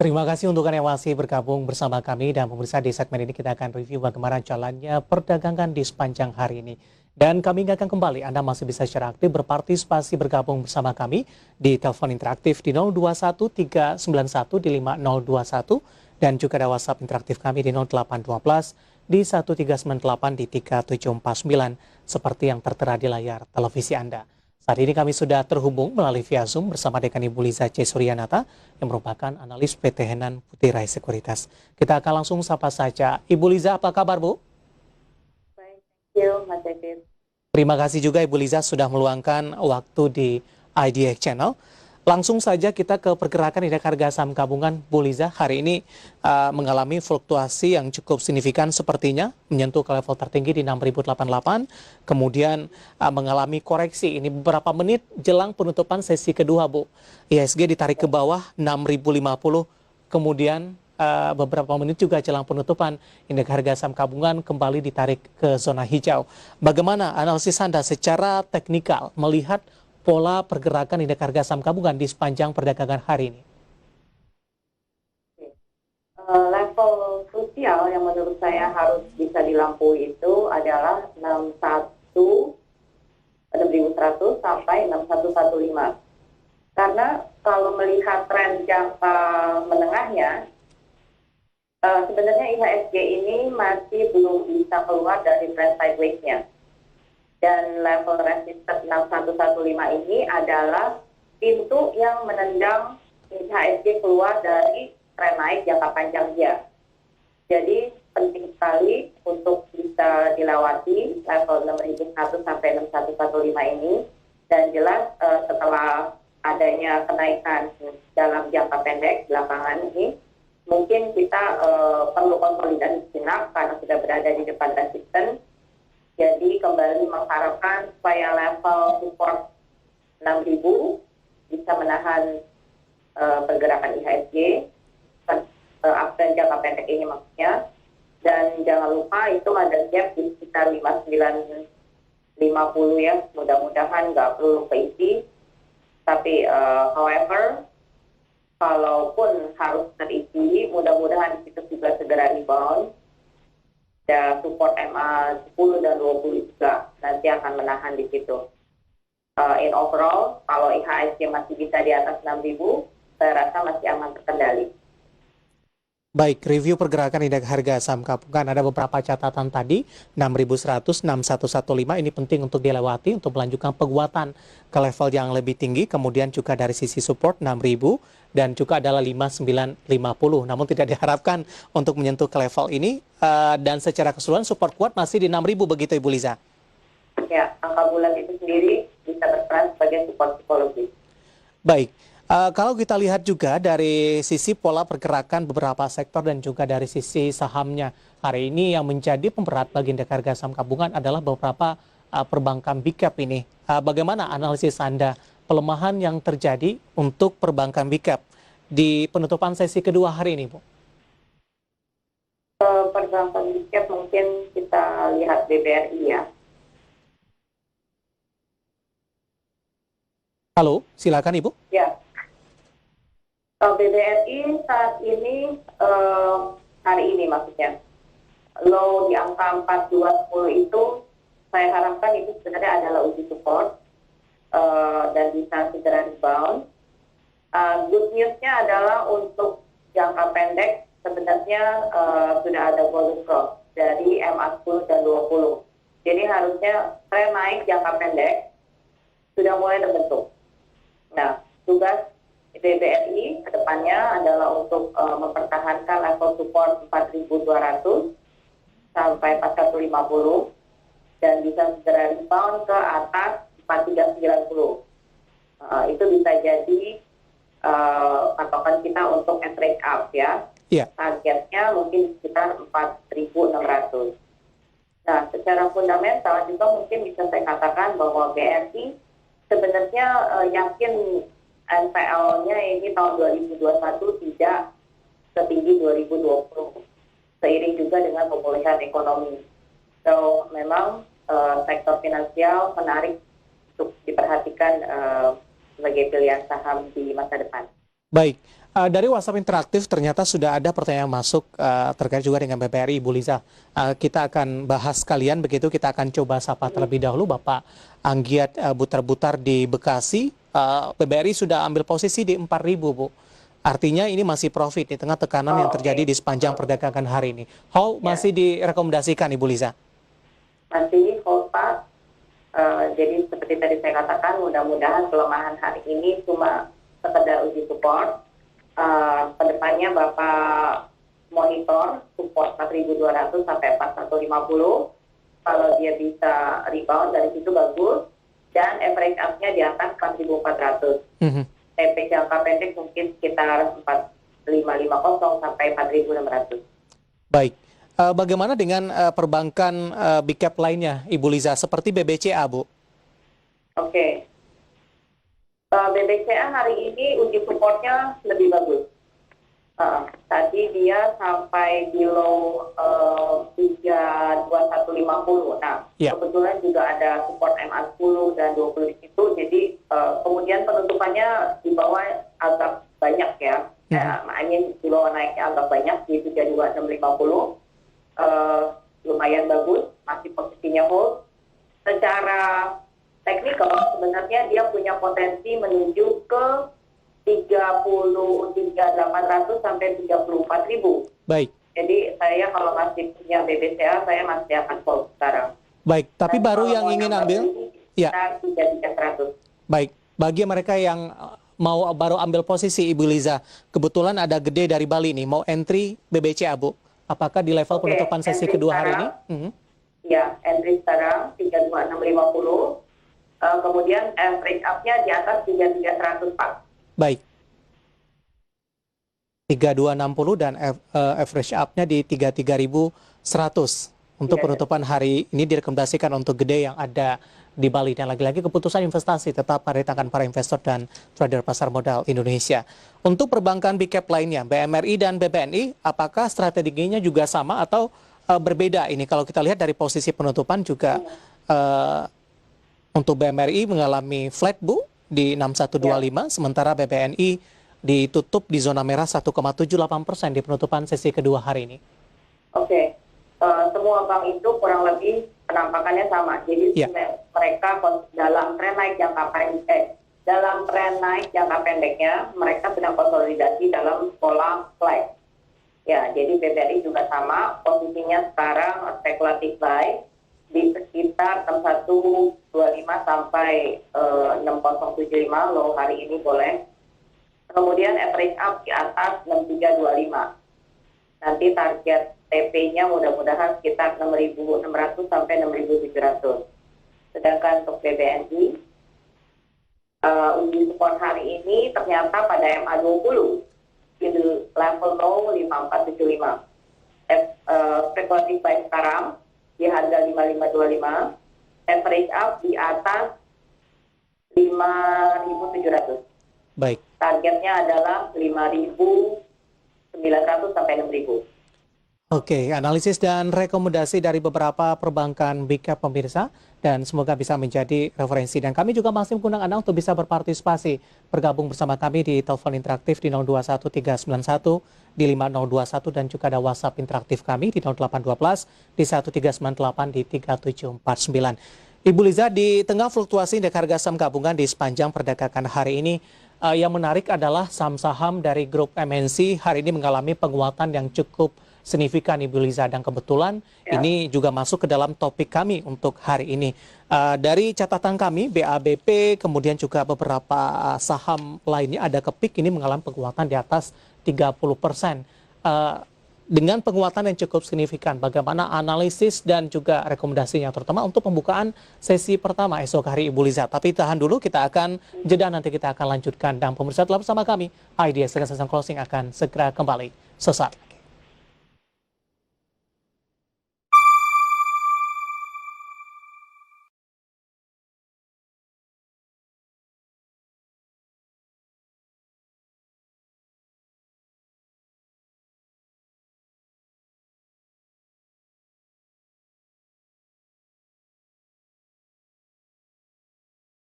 Terima kasih untuk Anda yang masih bergabung bersama kami dan pemirsa di segmen ini kita akan review bagaimana jalannya perdagangan di sepanjang hari ini. Dan kami ingatkan kembali Anda masih bisa secara aktif berpartisipasi bergabung bersama kami di telepon interaktif di 021 391 di 5021 dan juga ada WhatsApp interaktif kami di 0812 di 1398 di 3749 seperti yang tertera di layar televisi Anda. Saat ini kami sudah terhubung melalui via Zoom bersama dengan Ibu Liza C. Suryanata yang merupakan analis PT Henan Putirai Sekuritas. Kita akan langsung sapa saja. Ibu Liza, apa kabar Bu? Baik, thank you, Mas David. Terima kasih juga Ibu Liza sudah meluangkan waktu di IDX Channel. Langsung saja kita ke pergerakan indeks harga saham gabungan. Bu Liza, hari ini mengalami fluktuasi yang cukup signifikan sepertinya, menyentuh ke level tertinggi di 6.088, kemudian mengalami koreksi. Ini beberapa menit jelang penutupan sesi kedua, Bu. IHSG ditarik ke bawah 6.050, kemudian beberapa menit juga jelang penutupan indeks harga saham gabungan kembali ditarik ke zona hijau. Bagaimana analisis Anda secara teknikal melihat pola pergerakan indeks harga saham gabungan di sepanjang perdagangan hari ini? Level krusial yang menurut saya harus bisa dilampaui itu adalah 61.100 sampai 6115. Karena kalau melihat tren jangka menengahnya, sebenarnya IHSG ini masih belum bisa keluar dari trend sideways-nya. Dan level resistance 6115 ini adalah pintu yang menendang IHSG keluar dari tren naik jangka panjang dia. Jadi penting sekali untuk bisa dilewati level 6100 sampai 6115 ini. Dan jelas setelah adanya kenaikan dalam jangka pendek belakangan ini, mungkin kita perlu konsolidasi sejenak karena sudah berada di depan resistance. Jadi kembali mengharapkan supaya level support 6.000 bisa menahan pergerakan IHSG uptrend jangka pendek ini maksudnya. Dan jangan lupa itu ada gap di sekitar 5950 ya, mudah-mudahan nggak perlu keisi. Tapi however, kalaupun harus terisi, mudah-mudahan itu juga segera rebound. Dan support MA 10 dan 20 juga nanti akan menahan di situ. In overall, kalau IHSG masih bisa di atas 6.000, saya rasa masih aman terkendali. Baik, review pergerakan indeks harga saham gabungan ada beberapa catatan tadi, 6.100, 6115 ini penting untuk dilewati untuk melanjutkan penguatan ke level yang lebih tinggi, kemudian juga dari sisi support 6.000 dan juga adalah 5950. Namun tidak diharapkan untuk menyentuh ke level ini dan secara keseluruhan support kuat masih di 6.000 begitu Ibu Liza. Ya, angka bulan itu sendiri bisa berperan sebagai support psikologis. Baik. Kalau kita lihat juga dari sisi pola pergerakan beberapa sektor dan juga dari sisi sahamnya, hari ini yang menjadi pemberat bagi indeks harga saham gabungan adalah beberapa perbankan big cap ini. Bagaimana analisis Anda pelemahan yang terjadi untuk perbankan big cap di penutupan sesi kedua hari ini, Bu? Perbankan big cap mungkin kita lihat BBRI ya. Halo, silakan Ibu. Ya. BBRI saat ini, hari ini maksudnya, low di angka 4210 itu saya harapkan itu sebenarnya adalah uji support dan bisa segera rebound. Good news-nya adalah untuk jangka pendek sebenarnya sudah ada volume growth dari MA 10 dan 20. Jadi harusnya tren naik jangka pendek sudah mulai terbentuk. Nah, tugas BBRI ke depannya adalah untuk mempertahankan level support 4.200 sampai 4.150 dan bisa segera rebound ke atas 4.390. Itu bisa jadi patokan kita untuk trade up ya. Yeah. Targetnya mungkin sekitar 4.600. Nah, secara fundamental juga mungkin bisa saya katakan bahwa BRI sebenarnya yakin NPL-nya ini tahun 2021 tidak setinggi 2020, seiring juga dengan pemulihan ekonomi. So, memang sektor finansial menarik untuk diperhatikan sebagai pilihan saham di masa depan. Baik, Dari WhatsApp interaktif ternyata sudah ada pertanyaan masuk terkait juga dengan BBRI, Ibu Liza. Kita akan bahas sekalian begitu, kita akan coba sapa terlebih dahulu Bapak Anggiat Butar-Butar di Bekasi. BBRI sudah ambil posisi di 4.000, Bu. Artinya ini masih profit di tengah tekanan yang terjadi di sepanjang perdagangan hari ini. How masih direkomendasikan, Ibu Liza? Masih hold Pak. Jadi seperti tadi saya katakan, mudah-mudahan pelemahan hari ini cuma sekedar uji support. Kedepannya Bapak monitor support 4.200 sampai 4.150. Kalau dia bisa rebound dari situ bagus, dan average up-nya di atas 4.400. TP jangka pendek mungkin sekitar 4.550 sampai 4.600. Baik. Bagaimana dengan perbankan big cap lainnya, Ibu Liza, seperti BBCA, Bu? Oke. BBCA hari ini uji supportnya lebih bagus. Tadi dia sampai below 32150. Nah, kebetulan juga ada support MA10 dan 20 di situ. Jadi kemudian penutupannya di bawah agak banyak ya. Di bawah naiknya agak banyak di 32650. Lumayan bagus, masih posisinya hold. Secara teknikal sebenarnya dia punya potensi menuju ke 33.800 sampai 34.000. Baik. Jadi saya kalau masih punya BBCA, saya masih akan hold sekarang. Baik, tapi baru yang ingin ambil, ya. 3.300. Baik, bagi mereka yang mau baru ambil posisi, Ibu Liza, kebetulan ada gede dari Bali nih, mau entry BBCA, Bu. Apakah di level penutupan sesi kedua hari ini? Ya, entry sekarang 32650. Kemudian average up-nya di atas 3.300, Pak. Baik. 3260 dan average up-nya di 33.100. Untuk penutupan hari ini direkomendasikan untuk gede yang ada di Bali. Dan lagi-lagi keputusan investasi tetap pada tangan para investor dan trader pasar modal Indonesia. Untuk perbankan big cap lainnya, BMRI dan BBNI, apakah strateginya juga sama atau berbeda ini? Kalau kita lihat dari posisi penutupan juga untuk BMRI mengalami flat, Bu, di 6125, sementara BBNI ditutup di zona merah 1,78% di penutupan sesi kedua hari ini. Oke. Semua bank itu kurang lebih penampakannya sama. Jadi mereka dalam tren naik jangka pendeknya mereka sedang konsolidasi dalam pola flat. Ya, jadi BBRI juga sama, posisinya sekarang spekulatif buy di sekitar 6125 sampai 6075, low hari ini boleh. Kemudian average up di atas 6325. Nanti target TP-nya mudah-mudahan sekitar 6.600 sampai 6.700. Sedangkan untuk BBNI, uji support hari ini ternyata pada MA20 di level low 5475. Spekulatif buy sekarang di harga 5525, average up di atas 5.700. Baik. Targetnya adalah 5.900 sampai 6.000. Oke, analisis dan rekomendasi dari beberapa perbankan big cap pemirsa, dan semoga bisa menjadi referensi. Dan kami juga masih mengundang Anda untuk bisa berpartisipasi, bergabung bersama kami di telepon interaktif di 021391 di 5021, dan juga ada WhatsApp interaktif kami di 0812 di 1398 di 3749. Ibu Liza, di tengah fluktuasi indeks harga saham gabungan di sepanjang perdagangan hari ini, yang menarik adalah saham-saham dari grup MNC hari ini mengalami penguatan yang cukup signifikan, Ibu Liza, dan kebetulan ini juga masuk ke dalam topik kami untuk hari ini. Dari catatan kami, BABP, kemudian juga beberapa saham lainnya ada kepik ini mengalami penguatan di atas 30%. Dengan penguatan yang cukup signifikan, bagaimana analisis dan juga rekomendasinya, terutama untuk pembukaan sesi pertama esok hari, Ibu Liza. Tapi tahan dulu, kita akan jeda, nanti kita akan lanjutkan. Dan pemirsa telah bersama kami, IDS dengan session closing akan segera kembali sesaat lagi.